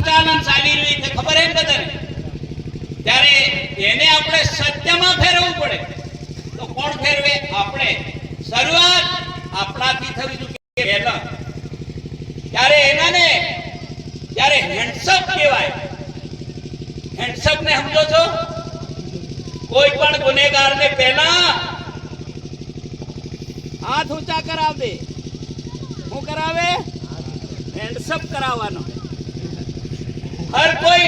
સંચાલન ચાલી રહ્યું છે ખબર હે બધાને, ત્યારે એને આપણે સત્યમાં ફેરવવું પડે. તો કોણ ફેરવે? આપણે. શરૂઆત આપણાથી થવી જોઈએ પહેલા. ત્યારે એનાને ત્યારે હેન્ડસઅપ કહેવાય. હેન્ડસઅપ ને સમજો છો? કોઈ પણ ગુનેગારને પહેલા હાથ ઊંચા કરાવ દે. શું કરાવે? હેન્ડસઅપ કરાવવાનો. હર કોઈ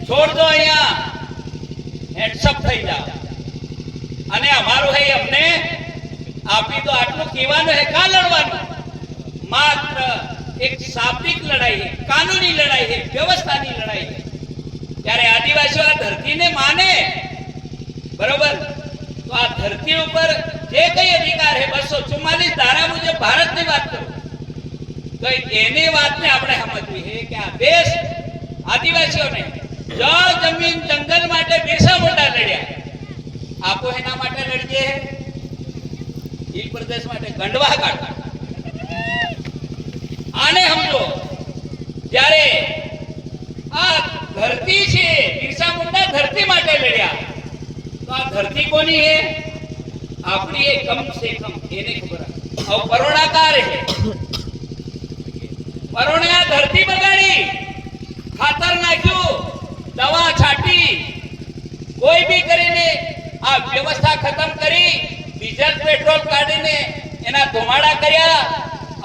છોડ દો, અહીંયા હેન્ડસઅપ થઈ જાવ. અને અમારું હે અમને આપી દો, આટલું કહેવાનું હે. કા લડવાનું? માત્ર એક શાબ્દિક લડાઈ है, कानूनी लड़ाई है, व्यवस्थाની લડાઈ है. ત્યારે આદિવાસીઓ આ ધરતીને માને, બરોબર? તો આ ધરતી ઉપર જે કઈ અધિકાર है 244 ધારા મુજબ ભારતની વાત કરું તો એની વાતને આપણે સમજવી છે કે આ દેશ આદિવાસીઓને જળ જમીન જંગલ માટે બિરસા મુંડા લડ્યા. આપો એના માટે લડીએ, ઈ પ્રદેશ માટે ગંડવા કાઢવા. આને સમજો. જ્યારે આ ધરતી છે, બિરસા મુંડા ધરતી માટે લડ્યા, તો આ ધરતી કોની છે? આપણી એ કમ સે કમ એને ખબર. હવે પરોણાકાર છે. પરોણે આ ધરતી બગાડી, ખાતર નાખ્યું, દવા છાટી, કોઈ બી કરીને આ વ્યવસ્થા ખતમ કરી, ડીઝલ પેટ્રોલ કાઢીને એના ધુમાડા કર્યા,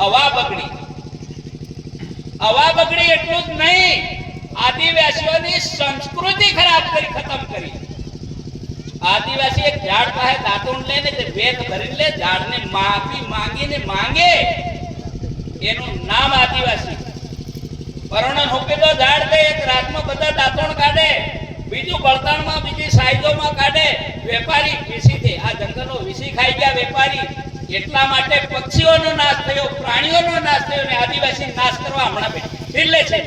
હવા બગડી. હવા બગડી એટલું જ નહીં, આદિવાસીઓની સંસ્કૃતિ ખરાબ કરી, ખતમ કરી. આદિવાસી એક ઝાડ પાસે દાંતણ લઈને તે વેત ભરી લે, ઝાડને માફી માંગીને માંગે, એનું નામ આદિવાસી. પરણન હોપે તો ઝાડ દે, એક રાતમાં બધા દાંતણ કાઢે, બીજું બળતણમાં, બીજી સાઈડોમાં કાઢે. વેપારી વિસી દે, આ જંગલો વિસી ખાઈ ગયા વેપારી. એટલા માટે પક્ષીઓનો નાશ થયો, પ્રાણીઓનો નાશ થયો, ને આદિવાસી નાશ કરવા હમણાં એટલે છે.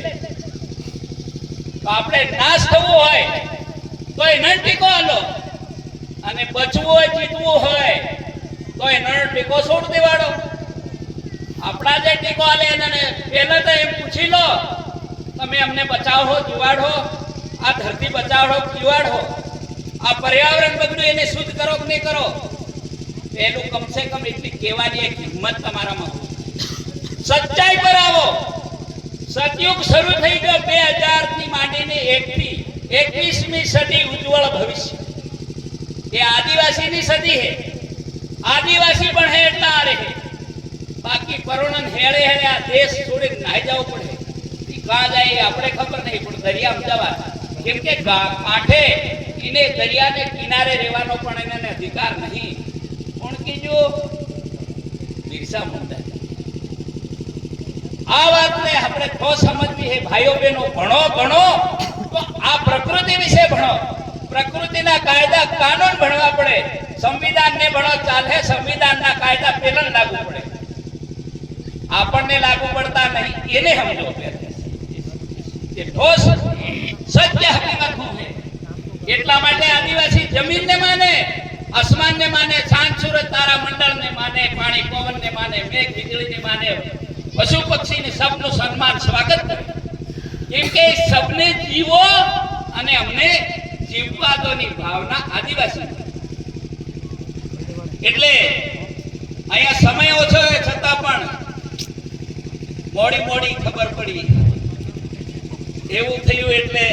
તો આપણે નાશ થવું હોય તો એનો ટીકો આલો, અને બચવું હોય, જીતવું હોય તો એનો ટીકો છોડ દેવાડો. આપણા જે ટીકો આલે એને પહેલા તો એમ પૂછી લો, તમે અમને બચાવો, જીવાડો, આ ધરતી બચાવો, જીવાડો, આ પર્યાવરણ બગડ્યું એને શુદ્ધ કરો કે નહીં કરો. પહેલું કમસે કમ એટલી કહેવાની એક હિંમત તમારામાં. સચ્ચાઈ પર આવો. સતયુગ શરૂ થઈ ગયો 2000 થી માંડીને 1 થી 21મી સદી ઉજ્જવળ ભવિષ્ય એ આદિવાસીની સદી છે. આદિવાસી પણ હે એટલા આરે છે. બાકી પરોણન હેળે હેળે આ દેશ છોડીને નાહી જવું પડે. કાં જાય આપણે ખબર નહીં, પણ દરિયામાં જવા, કેમ કે કાંઠે એને દરિયાને કિનારે રહેવાનો પણ એને અધિકાર નહીં. કોણ કીજો? બિરસા મુંડા. આ વાતને આપણે તો સમજવી છે ભાઈઓ બહેનો. ભણો ભણો તો આ પ્રકૃતિ વિશે ભણો, પ્રકૃતિના કાયદા કાનૂન ભણવા પડે. સંવિધાનને ભણો ચાલે, સંવિધાનના કાયદા પેલા લાગુ પડે, આપણને લાગુ પડતા નહીં. એને સમજો કે ઠોસ સત્ય હકીકત શું છે. એટલા માટે આદિવાસી જમીનને માને, આસમાનને માને, ચાંદ સૂરજ તારા મંડળને માને, પાણી પવનને માને, મેઘ વીજળીને માને, પશુ પક્ષીને સબનું સન્માન સ્વાગત કરે. કેમ કે સબને જીવો અને અમને જીવવા દોની ભાવના આદિવાસી. એટલે અહીંયા સમય ઓછો હોય છતાં પણ મોડી ખબર પડી એવું થયું. એટલે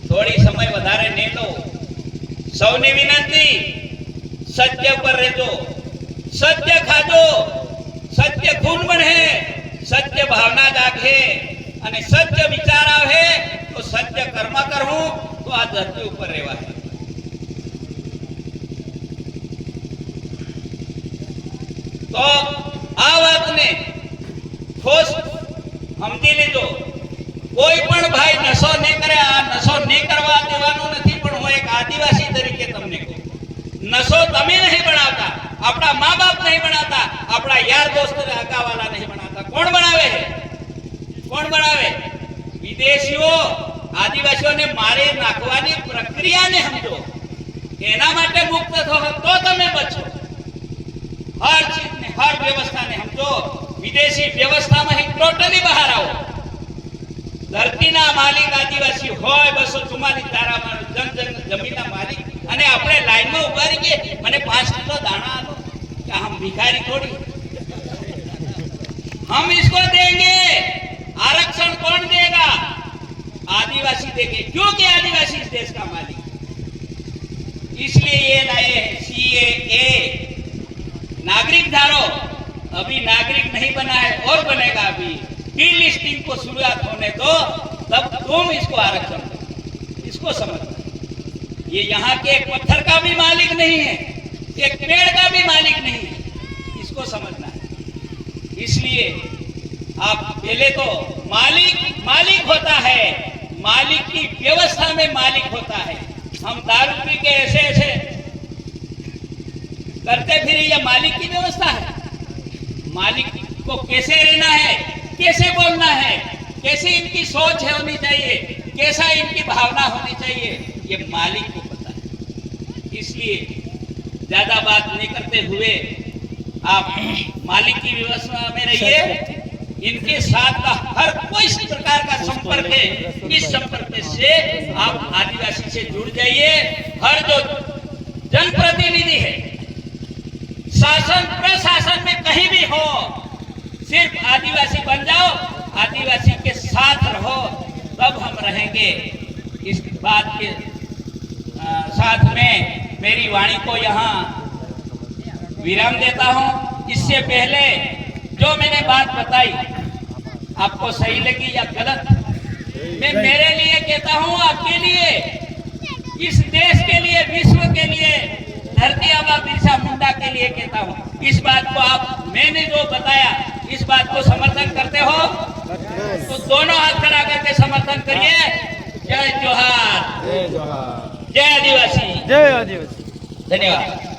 થોડી સમય વધારે નહીં લો. સૌની વિનંતી, સત્ય પર રહેજો, સત્ય ખાજો, સત્ય ખૂન બને, સત્ય ભાવના જાગે, અને સત્ય વિચાર આવે તો સત્ય કર્મ કરવું, તો આ ધરતી ઉપર રહેવાય. તો આ વાતને ઠોસ સમજી લીધો. કોઈ પણ ભાઈ નશો નહીં કરે, આ નશો નહીં કરવા દેવાનું નથી. પણ હું એક આદિવાસી તરીકે તમને કહું, નશો તમે નહીં બનાવતા, આપણા મા બાપ નહીં બનાવતા, આપણા યાર દોસ્ત હકાવાલા નહીં બનાવતા. કોણ બનાવે છે? કોણ બનાવે? વિદેશીઓ. આદિવાસીઓને મારી નાખવાની પ્રક્રિયાને સમજો, એના માટે મુક્ત થો તો તમે બચો. હર ચીજને, હર વ્યવસ્થાને સમજો. વિદેશી વ્યવસ્થામાં ટોટલી બહાર આવો. ધરતીના માલિક આદિવાસી હોય 244 ધારામાં જમીનના માલિક અને આપણે લાઈનમાં ઉભા રહીએ મને 5 કિલો દાણા આપો કે हम भिखारी थोड़ी हम इसको देंगे आरक्षण कौन देगा आदिवासी देंगे क्योंकि आदिवासी इस देश का मालिक इसलिए ये लाए हैं सीएए नागरिक धारो अभी नागरिक नहीं बना है और बनेगा अभी डी लिस्टिंग को शुरुआत होने दो तब तुम इसको आरक्षण दो इसको समझना ये यहाँ के एक पत्थर का भी मालिक नहीं है एक पेड़ का भी मालिक नहीं है इसको समझना है इसलिए आप पहले तो मालिक होता है मालिक की व्यवस्था में मालिक होता है हम दारू पी के ऐसे करते फिर ये मालिक की व्यवस्था है मालिक को कैसे रहना है कैसे बोलना है कैसी इनकी सोच है होनी चाहिए कैसा इनकी भावना होनी चाहिए ये मालिक को पता है इसलिए ज्यादा बात नहीं करते हुए आप मालिक की व्यवस्था में रहिए इनके साथ का हर कोई प्रकार का संपर्क है इस संपर्क से आप आदिवासी से जुड़ जाइए हर जो जनप्रतिनिधि है शासन प्रशासन में कहीं भी हो सिर्फ आदिवासी बन जाओ आदिवासी के साथ रहो तब हम रहेंगे इस बात के साथ में मेरी वाणी को यहाँ विराम देता हूँ इससे पहले जो मैंने बात बताई आपको सही लगी या गलत मैं मेरे लिए कहता हूँ आपके लिए इस देश के लिए विश्व के लिए धरती आबा बिरसा मुंडा के लिए कहता हूँ इस बात को आप मैंने जो बताया इस बात को समर्थन करते हो तो दोनों हाथ खड़ा करके समर्थन करिए जय जोहार जय आदिवासी जय आदिवासी धन्यवाद।